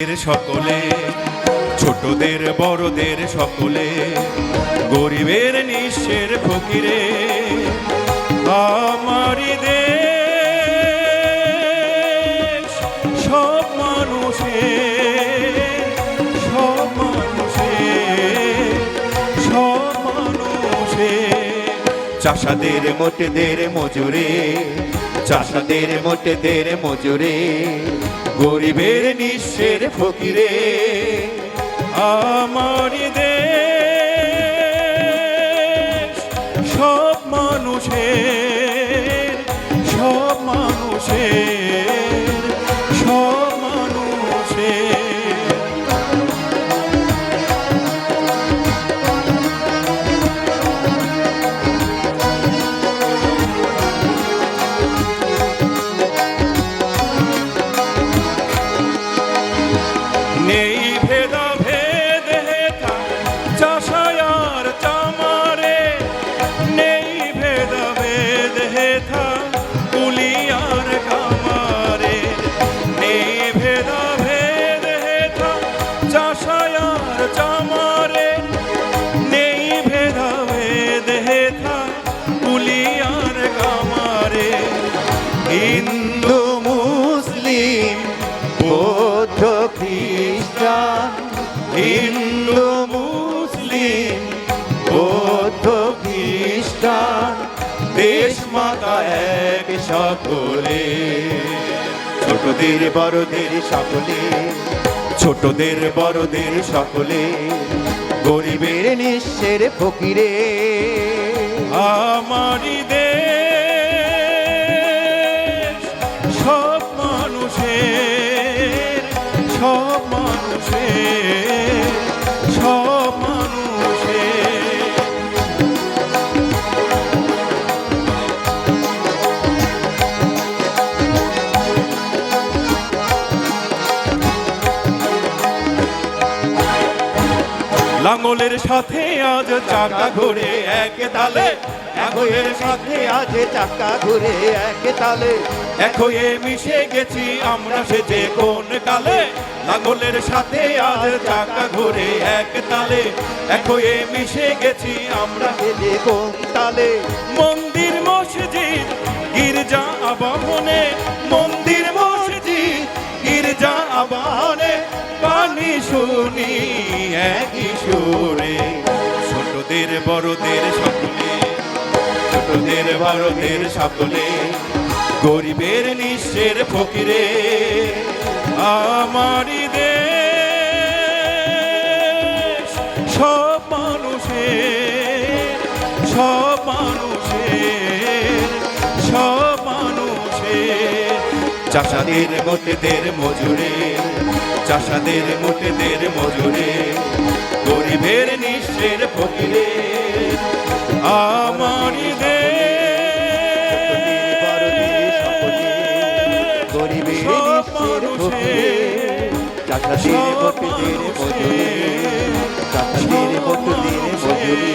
সকলে ছোটদের বড়দের সকলে গরিবের নিঃস্বের ফকিরে আমারি দেশ সব মানুষের সব মানুষের সব মানুষের চাষাদের মোটেদের মজুরে চাষাদের মোটেদের মজুরে গরিবের নিঃস্বের ফকিরে আমারি দেশ সব মানুষের সব মানুষের সব মানুষের নেই ভেদাভেদ হেথা চাষায়ার চামারে নেই ভেদাভেদ হেথা কুলিয়ার কামারে নেই ভেদাভেদ হেথা চাষায়ার চামারে নেই ভেদাভেদ হেথা কুলিয়ার কামারে হিন্দু মুসলিম বৌদ্ধ খ্রিস্টান হিন্দু মুসলিম বৌদ্ধ খ্রিস্টান দেশ মাতা এক সকলে ছোটদের বড়দের সকলে ছোটদের বড়দের সকলে গরিবের নিঃস্বের ফকিরে আমারি দেশ সব মানুষের সব মানুষের সব মানুষের লাঙ্গলের সাথে আজ চাকা ঘুরে এক তালে লাঙ্গলের সাথে আজ চাকা ঘুরে এক তালে এক হয়ে মিশে গেছি আমরা সেজে কোন কালে লাঙ্গলের সাথে আজ চাকা ঘুরে এক তালে এক হয়ে মিশে গেছি আমরা সেজে কোন তালে মন্দির মসজিদ গির্জা আবাহনে মন্দির মসজিদ গির্জা আবাহনে পানি শুনি একই সুরে ছোটদের বড়দের সকলে ছোটদের বড়দের সকলে গরিবের নিঃস্বের ফকিরে আমারি দেশ সব মানুষের সব মানুষের সব মানুষের চাষাদের মোটেদের মজুরে চাষাদের মোটেদের মজুরে গরিবের নিঃস্বের ফকিরে আমারি দেশ গরিবের নিঃস্বের ফকিরে চাষাদের মোটেদের মজুরে চাষাদের মোটেদের মজুরে